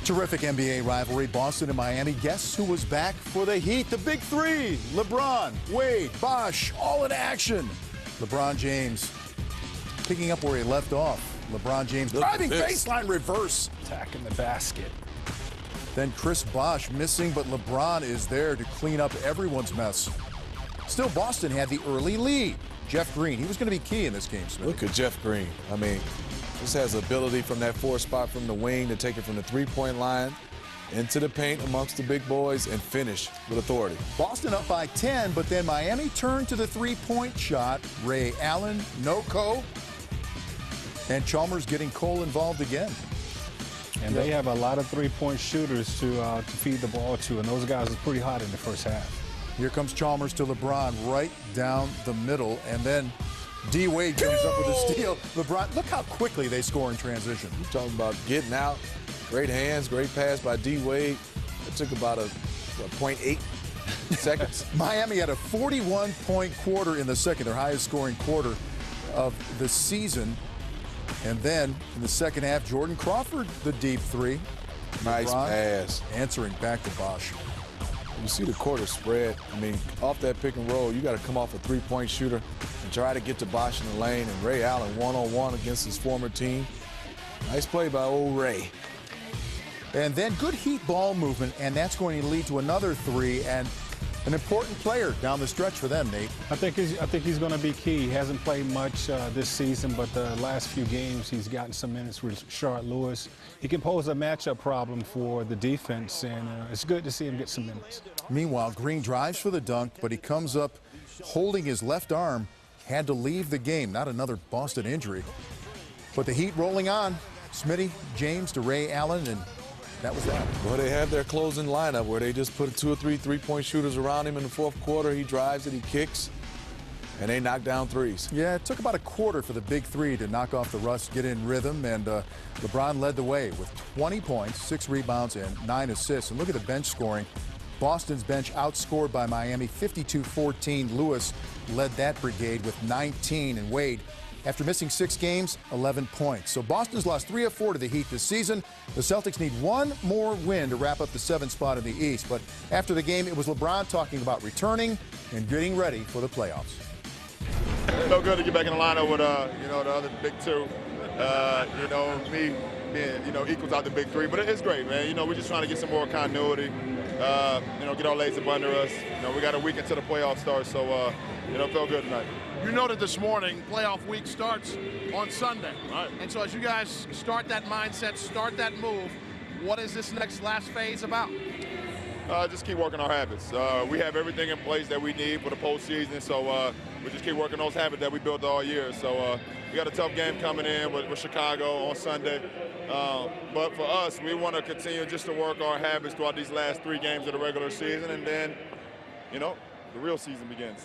Terrific NBA rivalry, Boston and Miami. Guess who was back for the Heat? The big three. LeBron, Wade, Bosh, all in action. LeBron James picking up where he left off. LeBron James driving baseline reverse. Attacking the basket. Then Chris Bosh missing, but LeBron is there to clean up everyone's mess. Still, Boston had the early lead. Jeff Green, he was going to be key in this game, Smith. Look at Jeff Green. I mean, this has ability from that fourth spot from the wing to take it from the three-point line into the paint amongst the big boys and finish with authority. Boston up by 10, but then Miami turned to the three-point shot. Ray Allen, no-co, and Chalmers getting Cole involved again. And they have a lot of three-point shooters to feed the ball to, and those guys are pretty hot in the first half. Here comes Chalmers to LeBron right down the middle, and then D. Wade comes up with a steal. LeBron, look how quickly they score in transition. You're talking about getting out. Great hands, great pass by D. Wade. It took about 0.8 seconds. Miami had a 41-point quarter in the second, their highest scoring quarter of the season. And then in the second half, Jordan Crawford, the deep three. Nice LeBron pass. Answering back to Bosh. You see the quarter spread. I mean, off that pick and roll, you got to come off a three-point shooter and try to get to Bosh in the lane. And Ray Allen one-on-one against his former team. Nice play by old Ray. And then good Heat ball movement, and that's going to lead to another three and an important player down the stretch for them, Nate. I think he's going to be key. He hasn't played much this season, but the last few games he's gotten some minutes with Rashard Lewis. He can pose a matchup problem for the defense, and it's good to see him get some minutes. Meanwhile, Green drives for the dunk, but he comes up holding his left arm, had to leave the game. Not another Boston injury. But the Heat rolling on. Smitty, James to Ray Allen, and that was that. Well, they have their closing lineup where they just put 2 or 3 three-point shooters around him in the fourth quarter. He drives it, he kicks, and they knock down threes. Yeah, it took about a quarter for the big three to knock off the rust, get in rhythm, and LeBron led the way with 20 points, 6 rebounds, and 9 assists. And look at the bench scoring. Boston's bench outscored by Miami 52-14. Lewis led that brigade with 19, and Wade, after missing 6 games, 11 points. So Boston's lost 3 of 4 to the Heat this season. The Celtics need one more win to wrap up the 7th spot in the East. But after the game, it was LeBron talking about returning and getting ready for the playoffs. It felt good to get back in the lineup with, the other big two. Me being, equals out the big three. But it's great, man. We're just trying to get some more continuity. Get our legs up under us. We got a week until the playoff starts, so it felt good tonight. You noted this morning, playoff week starts on Sunday. Right. And so as you guys start that mindset, start that move, what is this next last phase about? Just keep working our habits. We have everything in place that we need for the postseason, so we just keep working those habits that we built all year. So we got a tough game coming in with Chicago on Sunday. But for us, we want to continue just to work our habits throughout these last 3 games of the regular season, and then, the real season begins.